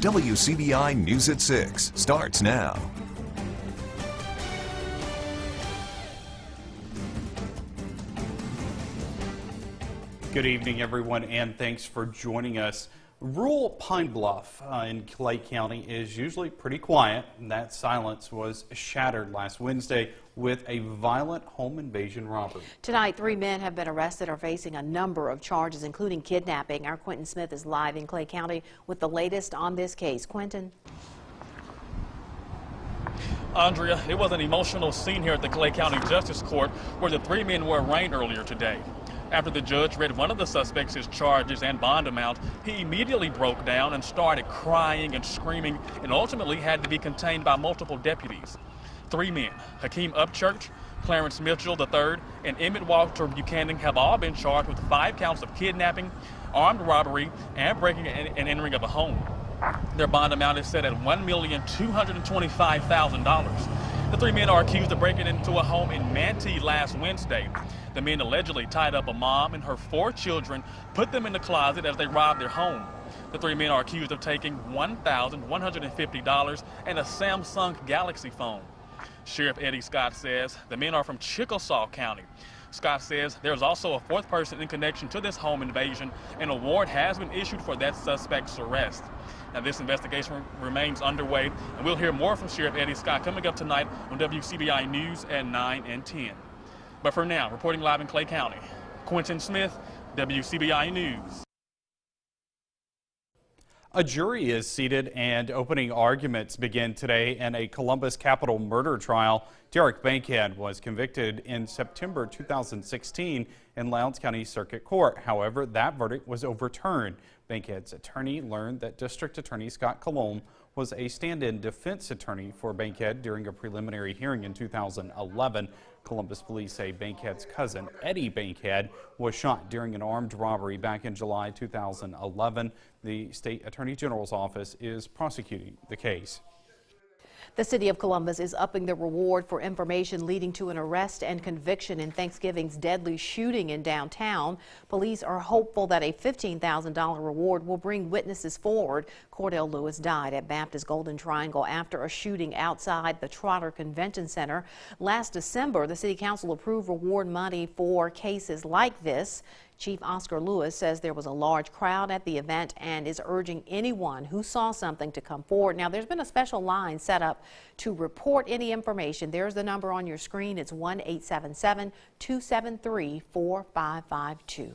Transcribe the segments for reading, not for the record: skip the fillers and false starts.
WCBI News at 6 starts now. Good evening, everyone, and thanks for joining us. Rural Pine Bluff in Clay County is usually pretty quiet, and that silence was shattered last Wednesday with a violent home invasion robbery. Tonight, 3 men have been arrested or facing a number of charges, including kidnapping. Our Quentin Smith is live in Clay County with the latest on this case. Quentin. Andrea, it was an emotional scene here at the Clay County Justice Court where the 3 men were arraigned earlier today. After the judge read one of the suspects his charges and bond amount, he immediately broke down and started crying and screaming and ultimately had to be contained by multiple deputies. 3 men, Hakeem Upchurch, Clarence Mitchell III, and Emmett Walter Buchanan have all been charged with 5 counts of kidnapping, armed robbery, and breaking and entering of a home. Their bond amount is set at $1,225,000. The 3 men are accused of breaking into a home in Manti last Wednesday. The men allegedly tied up a mom and her 4 children, put them in the closet as they robbed their home. The 3 men are accused of taking $1,150 and a Samsung Galaxy phone. Sheriff Eddie Scott says the men are from Chickasaw County. Scott says there's also a 4th person in connection to this home invasion, and a warrant has been issued for that suspect's arrest. Now, this investigation remains underway, and we'll hear more from Sheriff Eddie Scott coming up tonight on WCBI News at 9 and 10. But for now, reporting live in Clay County, Quentin Smith, WCBI News. A jury is seated and opening arguments begin today in a Columbus capital murder trial. Derek Bankhead was convicted in September 2016 in Lowndes County Circuit Court. However, that verdict was overturned. Bankhead's attorney learned that District Attorney Scott Colomb was a stand-in defense attorney for Bankhead during a preliminary hearing in 2011. Columbus police say Bankhead's cousin, Eddie Bankhead, was shot during an armed robbery back in July 2011. The State Attorney General's office is prosecuting the case. The city of Columbus is upping the reward for information leading to an arrest and conviction in Thanksgiving's deadly shooting in downtown. Police are hopeful that a $15,000 reward will bring witnesses forward. Cordell Lewis died at Baptist Golden Triangle after a shooting outside the Trotter Convention Center. Last December, the City Council approved reward money for cases like this. Chief Oscar Lewis says there was a large crowd at the event and is urging anyone who saw something to come forward. Now, there's been a special line set up to report any information. There's the number on your screen. It's 1-877-273-4552.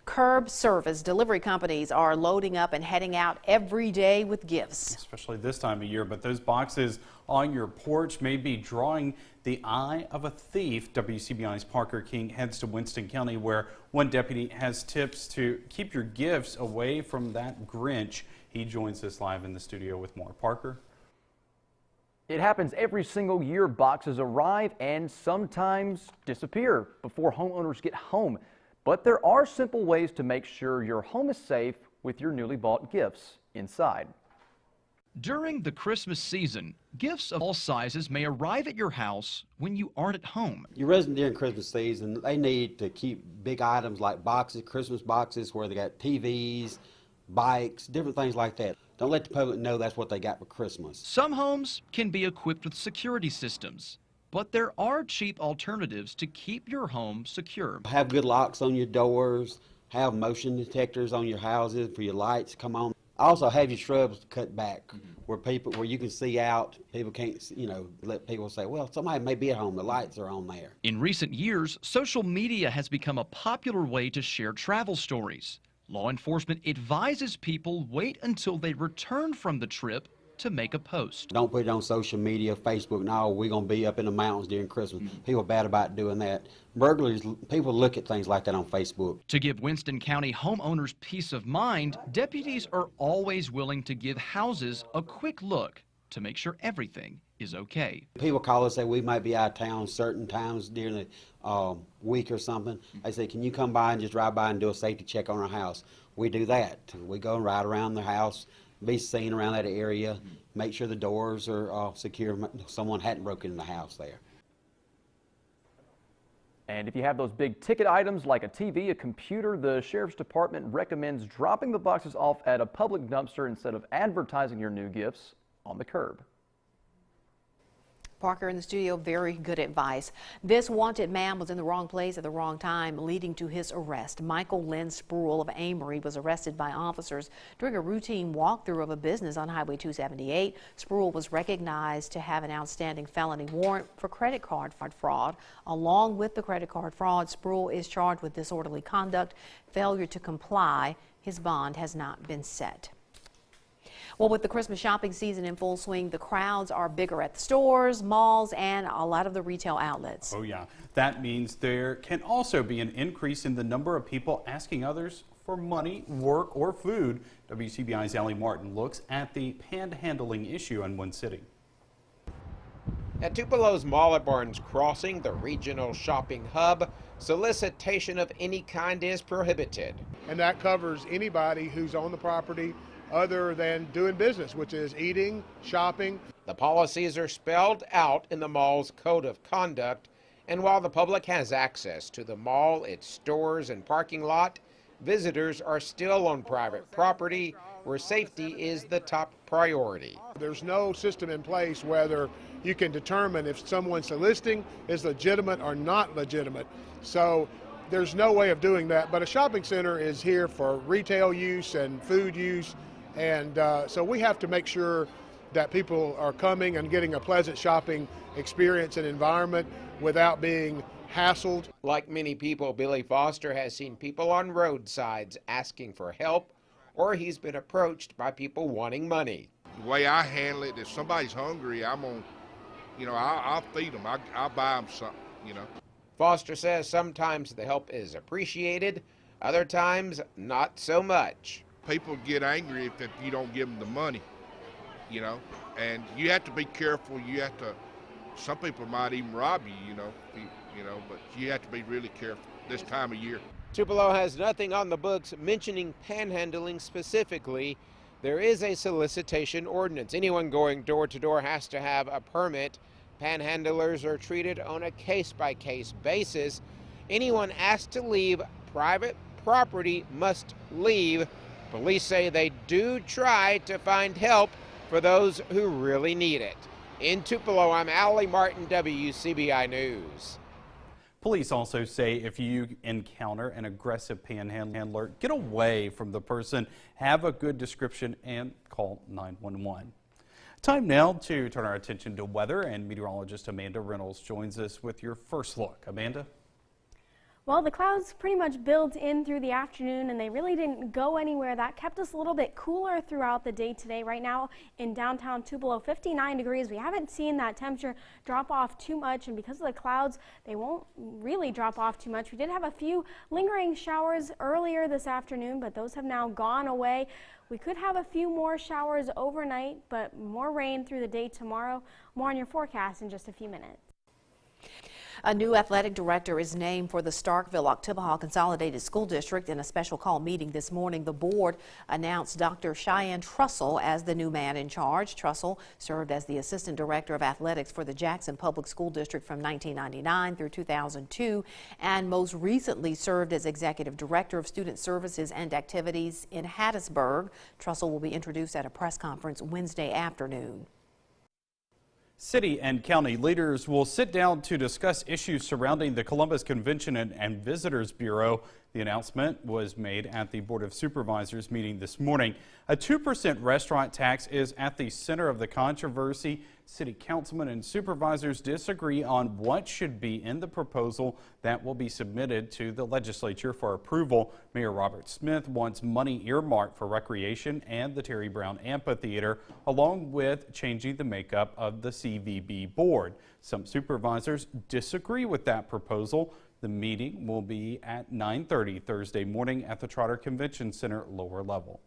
Curb service delivery companies are loading up and heading out every day with gifts. Especially this time of year, but those boxes on your porch may be drawing the eye of a thief. WCBI's Parker King heads to Winston County, where one deputy has tips to keep your gifts away from that Grinch. He joins us live in the studio with more. Parker? It happens every single year. Boxes arrive and sometimes disappear before homeowners get home. But there are simple ways to make sure your home is safe with your newly bought gifts inside. During the Christmas season, gifts of all sizes may arrive at your house when you aren't at home. Your residents during Christmas season, they need to keep big items like boxes, Christmas boxes where they got TVs, bikes, different things like that. Don't let the public know that's what they got for Christmas. Some homes can be equipped with security systems, but there are cheap alternatives to keep your home secure. Have good locks on your doors, have motion detectors on your houses for your lights to come on. Also have your shrubs cut back where you can see out. People can't, let people say, well, somebody may be at home, the lights are on there. In recent years, social media has become a popular way to share travel stories. Law enforcement advises people wait until they return from the trip to make a post. Don't put it on social media, Facebook, no, we're going to be up in the mountains during Christmas. People are bad about doing that. Burglars, people look at things like that on Facebook. To give Winston County homeowners peace of mind, deputies are always willing to give houses a quick look to make sure everything is okay. People call us, say we might be out of town certain times during the week or something. They say, can you come by and just drive by and do a safety check on our house? We do that. We go and ride around the house, be seen around that area, make sure the doors are secure, someone hadn't broken in the house there. And if you have those big ticket items like a TV, a computer, the Sheriff's Department recommends dropping the boxes off at a public dumpster instead of advertising your new gifts on the curb. Parker in the studio, very good advice. This wanted man was in the wrong place at the wrong time, leading to his arrest. Michael Lynn Spruill of Amory was arrested by officers during a routine walkthrough of a business on Highway 278. Spruill was recognized to have an outstanding felony warrant for credit card fraud. Along with the credit card fraud, Spruill is charged with disorderly conduct, failure to comply. His bond has not been set. Well, with the Christmas shopping season in full swing, the crowds are bigger at the stores, malls, and a lot of the retail outlets. Oh yeah, that means there can also be an increase in the number of people asking others for money, work, or food. WCBI's Allie Martin looks at the panhandling issue in one city. At Tupelo's Mall at Barnes Crossing, the regional shopping hub, solicitation of any kind is prohibited. And that covers anybody who's on the property other than doing business, which is eating, shopping. The policies are spelled out in the mall's code of conduct, and while the public has access to the mall, its stores and parking lot, visitors are still on private property where safety is the top priority. There's no system in place whether you can determine if someone's soliciting is legitimate or not legitimate. So there's no way of doing that, but a shopping center is here for retail use and food use. And so we have to make sure that people are coming and getting a pleasant shopping experience and environment without being hassled. Like many people, Billy Foster has seen people on roadsides asking for help, or he's been approached by people wanting money. The way I handle it, if somebody's hungry, I'm on, I'll feed them. I'll buy them something, Foster says sometimes the help is appreciated, other times not so much. People get angry if you don't give them the money, and you have to be careful. Some people might even rob you, but you have to be really careful this time of year. Tupelo has nothing on the books mentioning panhandling specifically. There is a solicitation ordinance. Anyone going door to door has to have a permit. Panhandlers are treated on a case-by-case basis. Anyone asked to leave private property must leave. Police say they do try to find help for those who really need it. In Tupelo, I'm Allie Martin, WCBI News. Police also say if you encounter an aggressive panhandler, get away from the person, have a good description, and call 911. Time now to turn our attention to weather, and meteorologist Amanda Reynolds joins us with your first look. Amanda? Well, the clouds pretty much built in through the afternoon, and they really didn't go anywhere. That kept us a little bit cooler throughout the day today. Right now in downtown Tupelo, 59 degrees. We haven't seen that temperature drop off too much, and because of the clouds, they won't really drop off too much. We did have a few lingering showers earlier this afternoon, but those have now gone away. We could have a few more showers overnight, but more rain through the day tomorrow. More on your forecast in just a few minutes. A new athletic director is named for the Starkville-Oktibbeha Consolidated School District. In a special call meeting this morning, the board announced Dr. Cheyenne Trussell as the new man in charge. Trussell served as the assistant director of athletics for the Jackson Public School District from 1999 through 2002, and most recently served as executive director of student services and activities in Hattiesburg. Trussell will be introduced at a press conference Wednesday afternoon. City and county leaders will sit down to discuss issues surrounding the Columbus Convention and Visitors Bureau. The announcement was made at the Board of Supervisors meeting this morning. A 2% restaurant tax is at the center of the controversy. City councilmen and supervisors disagree on what should be in the proposal that will be submitted to the legislature for approval. Mayor Robert Smith wants money earmarked for recreation and the Terry Brown Amphitheater, along with changing the makeup of the CVB board. Some supervisors disagree with that proposal. The meeting will be at 9:30 Thursday morning at the Trotter Convention Center lower level.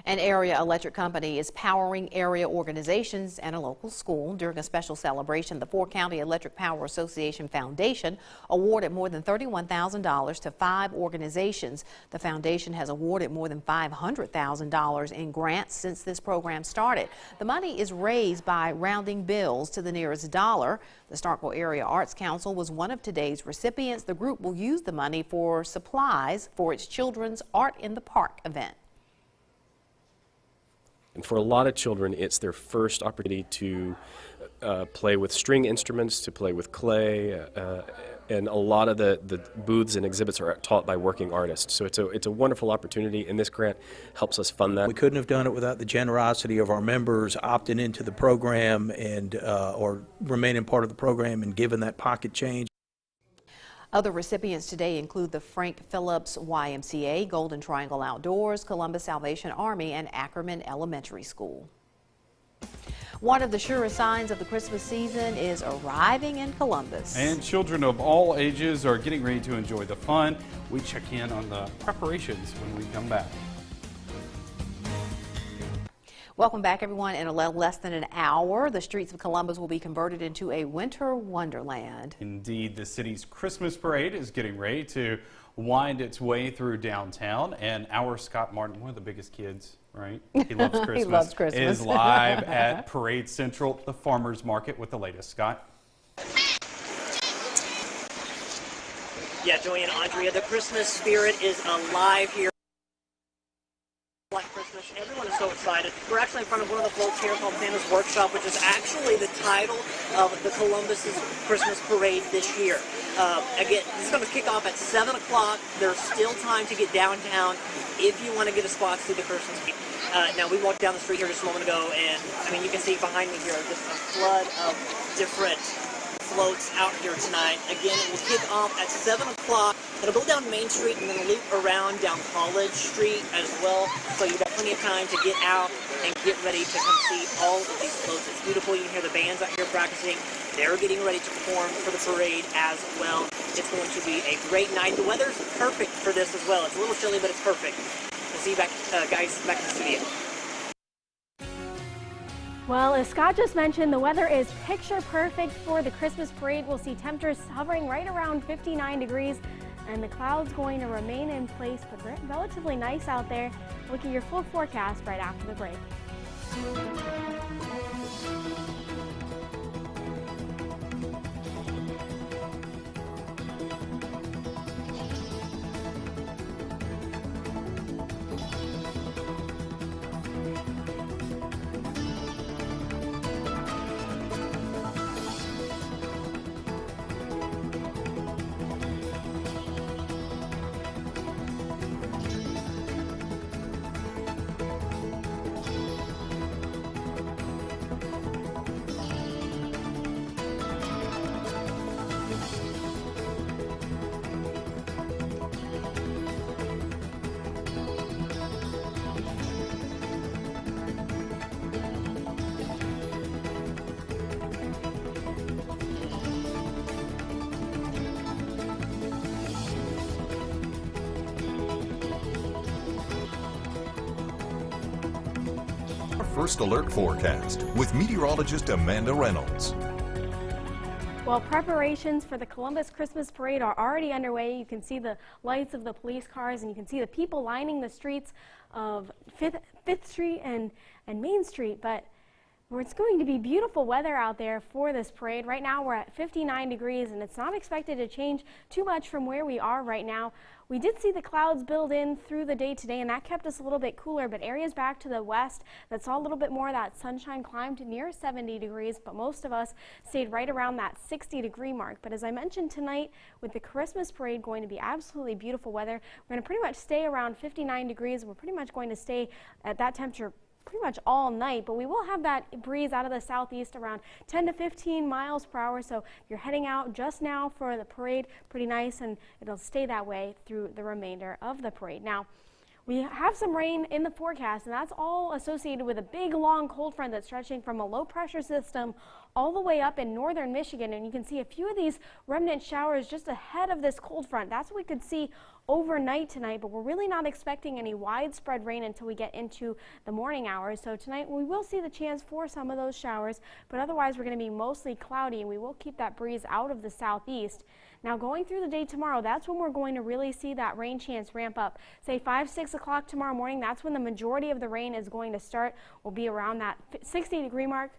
An area electric company is powering area organizations and a local school. During a special celebration, the 4-County Electric Power Association Foundation awarded more than $31,000 to 5 organizations. The foundation has awarded more than $500,000 in grants since this program started. The money is raised by rounding bills to the nearest dollar. The Starkville Area Arts Council was one of today's recipients. The group will use the money for supplies for its Children's Art in the Park event. And for a lot of children, it's their first opportunity to play with string instruments, to play with clay, and a lot of the booths and exhibits are taught by working artists. So it's a wonderful opportunity, and this grant helps us fund that. We couldn't have done it without the generosity of our members opting into the program and or remaining part of the program and giving that pocket change. Other recipients today include the Frank Phillips YMCA, Golden Triangle Outdoors, Columbus Salvation Army, and Ackerman Elementary School. One of the surest signs of the Christmas season is arriving in Columbus. And children of all ages are getting ready to enjoy the fun. We check in on the preparations when we come back. Welcome back, everyone. In a little less than an hour, the streets of Columbus will be converted into a winter wonderland. Indeed, the city's Christmas parade is getting ready to wind its way through downtown. And our Scott Martin, one of the biggest kids, right? He loves Christmas. He loves Christmas. Is live at Parade Central, the farmers market, with the latest. Scott? Yeah, Joey and Andrea, the Christmas spirit is alive here. Like Christmas, everyone is so excited. We're actually in front of one of the floats here called Santa's Workshop, which is actually the title of the Columbus's Christmas parade this year. Again, this is going to kick off at 7 o'clock. There's still time to get downtown if you want to get a spot to see the Christmas tree. Now, we walked down the street here just a moment ago, and I mean, you can see behind me here just a flood of different floats out here tonight. Again, it will kick off at 7 o'clock. It'll go down Main Street and then loop around down College Street as well. So you've got plenty of time to get out and get ready to come see all of these floats. It's beautiful. You can hear the bands out here practicing. They're getting ready to perform for the parade as well. It's going to be a great night. The weather's perfect for this as well. It's a little chilly, but it's perfect. We'll see you back, guys, back in the studio. Well, as Scott just mentioned, the weather is picture perfect for the Christmas parade. We'll see temperatures hovering right around 59 degrees, and the clouds going to remain in place, but relatively nice out there. Look at your full forecast right after the break. First Alert Forecast with meteorologist Amanda Reynolds. Well, preparations for the Columbus Christmas Parade are already underway. You can see the lights of the police cars, and you can see the people lining the streets of 5th Street and Main Street. But it's going to be beautiful weather out there for this parade. Right now we're at 59 degrees, and it's not expected to change too much from where we are right now. We did see the clouds build in through the day today, and that kept us a little bit cooler, but areas back to the west that saw a little bit more of that sunshine climbed to near 70 degrees, but most of us stayed right around that 60-degree mark. But as I mentioned tonight, with the Christmas parade going to be absolutely beautiful weather, we're going to pretty much stay around 59 degrees. We're pretty much going to stay at that temperature pretty much all night, but we will have that breeze out of the southeast around 10 to 15 miles per hour. So if you're heading out just now for the parade, pretty nice, and it'll stay that way through the remainder of the parade. Now, we have some rain in the forecast, and that's all associated with a big, long cold front that's stretching from a low-pressure system all the way up in northern Michigan. And you can see a few of these remnant showers just ahead of this cold front. That's what we could see overnight tonight, but we're really not expecting any widespread rain until we get into the morning hours. So tonight we will see the chance for some of those showers, but otherwise we're going to be mostly cloudy, and we will keep that breeze out of the southeast. Now going through the day tomorrow, that's when we're going to really see that rain chance ramp up. Say 5, 6 o'clock tomorrow morning, that's when the majority of the rain is going to start. We'll be around that 60-degree mark.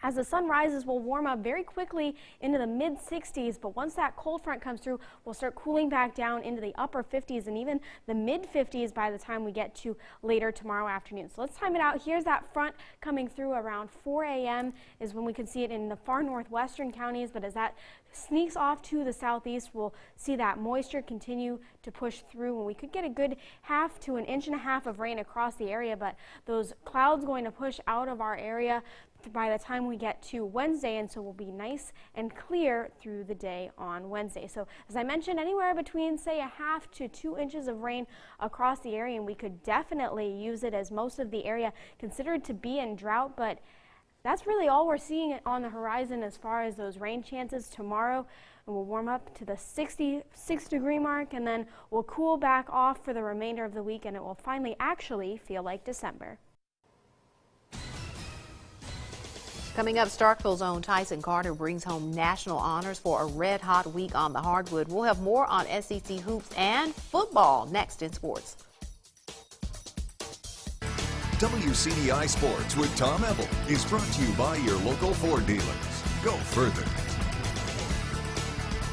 As the sun rises, we'll warm up very quickly into the mid-60s, but once that cold front comes through, we'll start cooling back down into the upper 50s and even the mid-50s by the time we get to later tomorrow afternoon. So let's time it out. Here's that front coming through around 4 a.m. is when we can see it in the far northwestern counties, but as that sneaks off to the southeast, we'll see that moisture continue to push through, and we could get a good 1/2 to 1.5 inches of rain across the area, but those clouds going to push out of our area by the time we get to Wednesday, and so we'll be nice and clear through the day on Wednesday. So as I mentioned, anywhere between say 1/2 to 2 inches of rain across the area, and we could definitely use it as most of the area considered to be in drought, but that's really all we're seeing on the horizon as far as those rain chances tomorrow. And we'll warm up to the 66-degree mark, and then we'll cool back off for the remainder of the week, and it will finally actually feel like December. Coming up, Starkville's own Tyson Carter brings home national honors for a red-hot week on the hardwood. We'll have more on SEC hoops and football next in sports. WCDI Sports with Tom Ebel is brought to you by your local Ford dealers. Go further.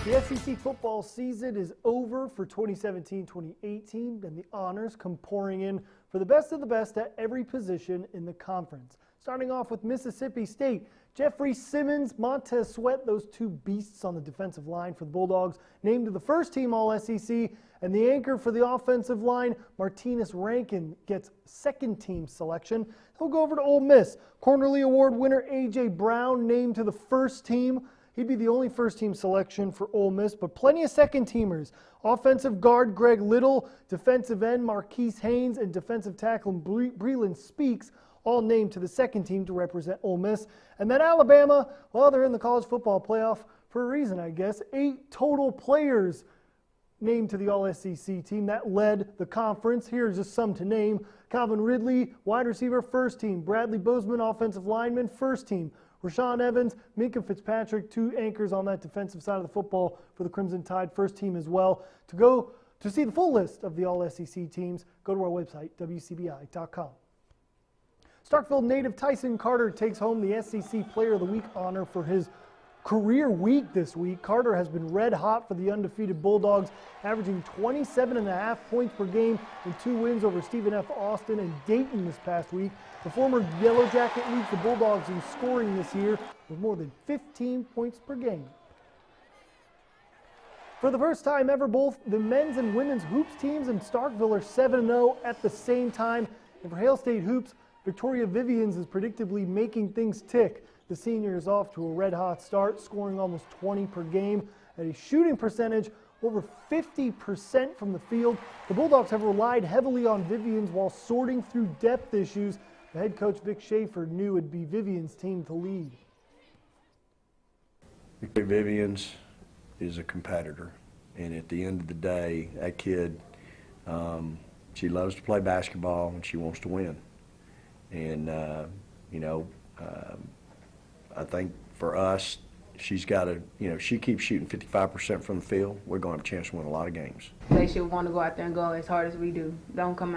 The SEC football season is over for 2017-2018, and the honors come pouring in for the best of the best at every position in the conference. Starting off with Mississippi State, Jeffrey Simmons, Montez Sweat, those two beasts on the defensive line for the Bulldogs, named to the first team All-SEC, and the anchor for the offensive line, Martinez Rankin, gets second team selection. He'll go over to Ole Miss. Cornerly Award winner A.J. Brown named to the first team. He'd be the only first-team selection for Ole Miss, but plenty of second-teamers. Offensive guard Greg Little, defensive end Marquise Haynes, and defensive tackle Breland Speaks, all named to the second team to represent Ole Miss. And then Alabama, well, they're in the college football playoff for a reason, I guess. 8 total players named to the All-SEC team. That led the conference. Here's just some to name. Calvin Ridley, wide receiver, first team. Bradley Bozeman, offensive lineman, first team. Rashawn Evans, Minkah Fitzpatrick, 2 anchors on that defensive side of the football for the Crimson Tide, first team as well. To see the full list of the All-SEC teams, go to our website, WCBI.com. Starkville native Tyson Carter takes home the SEC Player of the Week honor for his career week this week. Carter has been red hot for the undefeated Bulldogs, averaging 27.5 points per game in 2 wins over Stephen F. Austin and Dayton this past week. The former Yellow Jacket leads the Bulldogs in scoring this year with more than 15 points per game. For the first time ever, both the men's and women's hoops teams in Starkville are 7-0 at the same time. And for Hail State hoops, Victoria Vivians is predictably making things tick. The senior is off to a red-hot start, scoring almost 20 per game at a shooting percentage over 50% from the field. The Bulldogs have relied heavily on Vivians while sorting through depth issues. The head coach, Vic Schaefer, knew it'd be Vivians' team to lead. Vivians is a competitor, and at the end of the day, that kid, she loves to play basketball and she wants to win. And, I think for us, she's got to, she keeps shooting 55% from the field, we're going to have a chance to win a lot of games. They should want to go out there and go as hard as we do. Don't come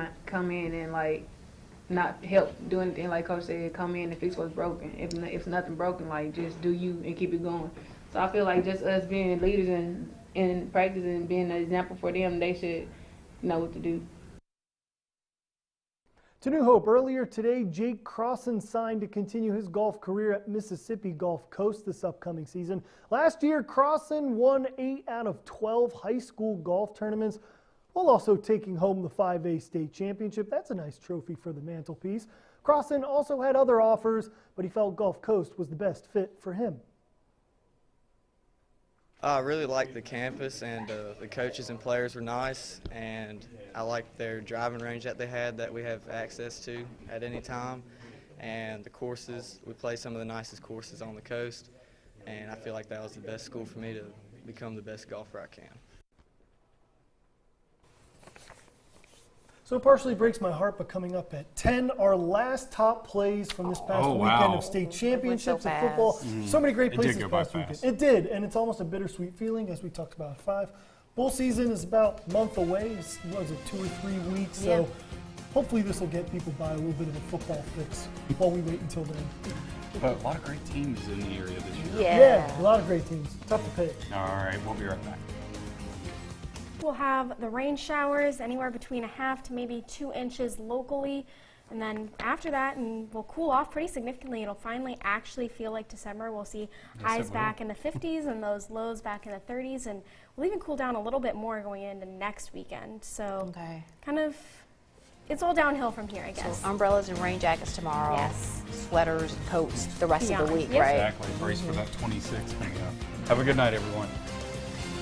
in and, not help do anything, like Coach said, come in and fix what's broken. If nothing broken, just do you and keep it going. So I feel like just us being leaders in practice and being an example for them, they should know what to do. To New Hope, earlier today, Jake Crossan signed to continue his golf career at Mississippi Gulf Coast this upcoming season. Last year, Crossan won 8 out of 12 high school golf tournaments, while also taking home the 5A state championship. That's a nice trophy for the mantelpiece. Crossan also had other offers, but he felt Gulf Coast was the best fit for him. I really liked the campus, and the coaches and players were nice, and I liked their driving range that they had that we have access to at any time, and the courses. We play some of the nicest courses on the coast, and I feel like that was the best school for me to become the best golfer I can. So it partially breaks my heart, but coming up at 10, our last top plays from this past weekend wow. of state championships so of football. fast. So many great It plays did this go by past weekend. fast. It did, and it's almost a bittersweet feeling, as we talked about at 5. Bowl season is about a month away. It's, was it 2 or 3 weeks? Yeah. So hopefully this will get people by a little bit of a football fix while we wait until then. But a lot of great teams in the area this year. Yeah, a lot of great teams. Tough to pick. All right, we'll be right back. We'll have the rain showers anywhere between 1/2 to maybe 2 inches locally. And then after that, and we'll cool off pretty significantly. It'll finally actually feel like December. We'll see highs back in the 50s and those lows back in the 30s. And we'll even cool down a little bit more going into next weekend. So kind of, it's all downhill from here, I guess. So umbrellas and rain jackets tomorrow. Yes. Sweaters and coats the rest of the week, Yep. right? Exactly. Brace for that 26 coming up. Have a good night, everyone.